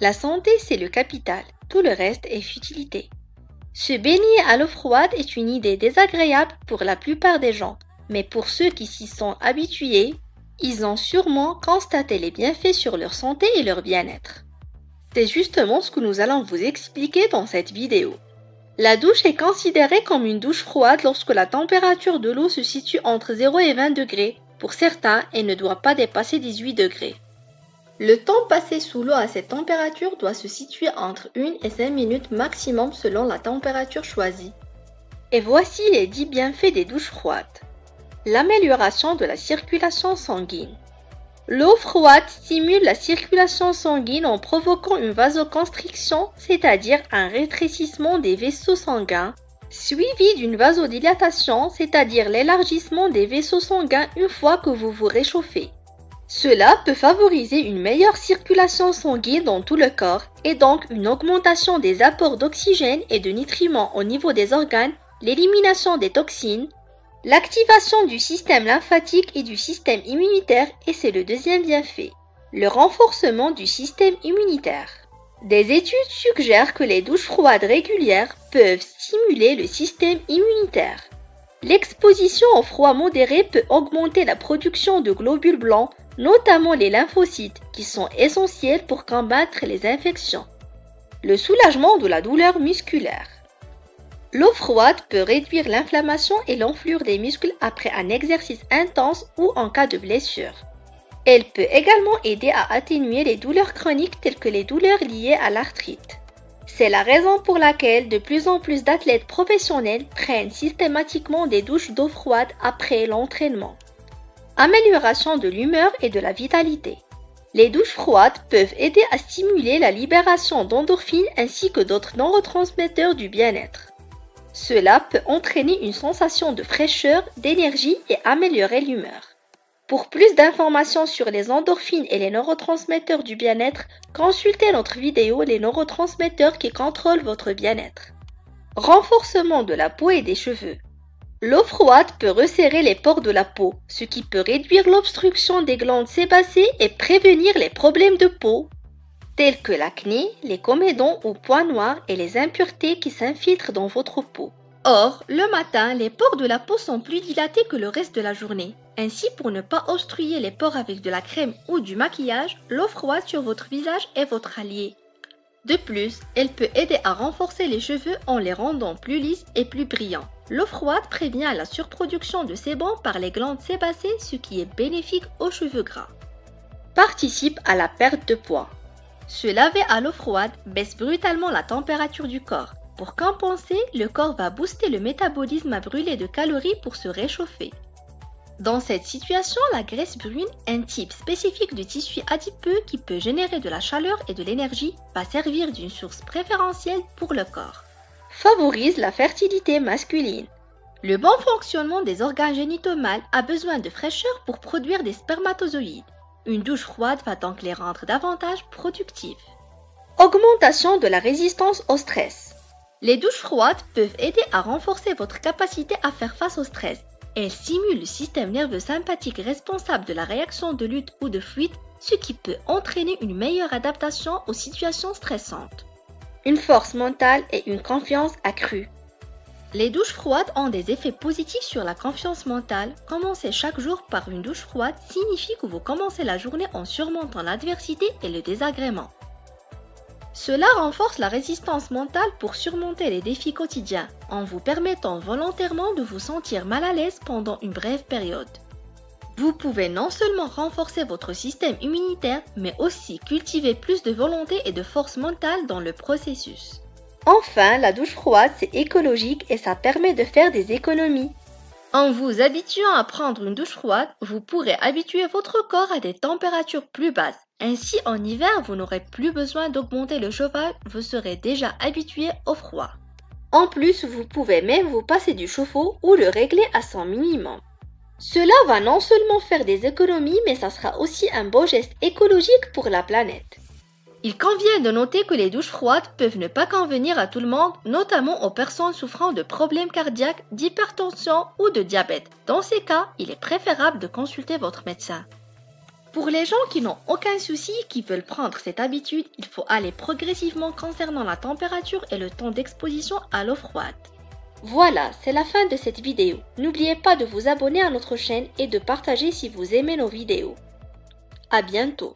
La santé, c'est le capital, tout le reste est futilité. Se baigner à l'eau froide est une idée désagréable pour la plupart des gens, mais pour ceux qui s'y sont habitués, ils ont sûrement constaté les bienfaits sur leur santé et leur bien-être. C'est justement ce que nous allons vous expliquer dans cette vidéo. La douche est considérée comme une douche froide lorsque la température de l'eau se situe entre 0 et 20 degrés. Pour certains, elle ne doit pas dépasser 18 degrés. Le temps passé sous l'eau à cette température doit se situer entre 1 et 5 minutes maximum selon la température choisie. Et voici les 10 bienfaits des douches froides. L'amélioration de la circulation sanguine. L'eau froide stimule la circulation sanguine en provoquant une vasoconstriction, c'est-à-dire un rétrécissement des vaisseaux sanguins, suivi d'une vasodilatation, c'est-à-dire l'élargissement des vaisseaux sanguins une fois que vous vous réchauffez. Cela peut favoriser une meilleure circulation sanguine dans tout le corps et donc une augmentation des apports d'oxygène et de nutriments au niveau des organes, l'élimination des toxines, l'activation du système lymphatique et du système immunitaire et c'est le deuxième bienfait, le renforcement du système immunitaire. Des études suggèrent que les douches froides régulières peuvent stimuler le système immunitaire. L'exposition au froid modéré peut augmenter la production de globules blancs, notamment les lymphocytes, qui sont essentiels pour combattre les infections. Le soulagement de la douleur musculaire. L'eau froide peut réduire l'inflammation et l'enflure des muscles après un exercice intense ou en cas de blessure. Elle peut également aider à atténuer les douleurs chroniques telles que les douleurs liées à l'arthrite. C'est la raison pour laquelle de plus en plus d'athlètes professionnels prennent systématiquement des douches d'eau froide après l'entraînement. Amélioration de l'humeur et de la vitalité. Les douches froides peuvent aider à stimuler la libération d'endorphines ainsi que d'autres neurotransmetteurs du bien-être. Cela peut entraîner une sensation de fraîcheur, d'énergie et améliorer l'humeur. Pour plus d'informations sur les endorphines et les neurotransmetteurs du bien-être, consultez notre vidéo Les neurotransmetteurs qui contrôlent votre bien-être. Renforcement de la peau et des cheveux. L'eau froide peut resserrer les pores de la peau, ce qui peut réduire l'obstruction des glandes sébacées et prévenir les problèmes de peau, tels que l'acné, les comédons ou points noirs et les impuretés qui s'infiltrent dans votre peau. Or, le matin, les pores de la peau sont plus dilatés que le reste de la journée. Ainsi, pour ne pas obstruer les pores avec de la crème ou du maquillage, l'eau froide sur votre visage est votre allié. De plus, elle peut aider à renforcer les cheveux en les rendant plus lisses et plus brillants. L'eau froide prévient la surproduction de sébum par les glandes sébacées, ce qui est bénéfique aux cheveux gras. Participe à la perte de poids. Se laver à l'eau froide baisse brutalement la température du corps. Pour compenser, le corps va booster le métabolisme à brûler de calories pour se réchauffer. Dans cette situation, la graisse brune, un type spécifique de tissu adipeux qui peut générer de la chaleur et de l'énergie, va servir d'une source préférentielle pour le corps. Favorise la fertilité masculine. Le bon fonctionnement des organes génitaux mâles a besoin de fraîcheur pour produire des spermatozoïdes. Une douche froide va donc les rendre davantage productifs. Augmentation de la résistance au stress. Les douches froides peuvent aider à renforcer votre capacité à faire face au stress. Elles stimulent le système nerveux sympathique responsable de la réaction de lutte ou de fuite, ce qui peut entraîner une meilleure adaptation aux situations stressantes. Une force mentale et une confiance accrue. Les douches froides ont des effets positifs sur la confiance mentale. Commencer chaque jour par une douche froide signifie que vous commencez la journée en surmontant l'adversité et le désagrément. Cela renforce la résistance mentale pour surmonter les défis quotidiens, en vous permettant volontairement de vous sentir mal à l'aise pendant une brève période. Vous pouvez non seulement renforcer votre système immunitaire, mais aussi cultiver plus de volonté et de force mentale dans le processus. Enfin, la douche froide, c'est écologique et ça permet de faire des économies. En vous habituant à prendre une douche froide, vous pourrez habituer votre corps à des températures plus basses. Ainsi, en hiver, vous n'aurez plus besoin d'augmenter le chauffage, vous serez déjà habitué au froid. En plus, vous pouvez même vous passer du chauffe-eau ou le régler à son minimum. Cela va non seulement faire des économies, mais ça sera aussi un beau geste écologique pour la planète. Il convient de noter que les douches froides peuvent ne pas convenir à tout le monde, notamment aux personnes souffrant de problèmes cardiaques, d'hypertension ou de diabète. Dans ces cas, il est préférable de consulter votre médecin. Pour les gens qui n'ont aucun souci, qui veulent prendre cette habitude, il faut aller progressivement concernant la température et le temps d'exposition à l'eau froide. Voilà, c'est la fin de cette vidéo. N'oubliez pas de vous abonner à notre chaîne et de partager si vous aimez nos vidéos. À bientôt.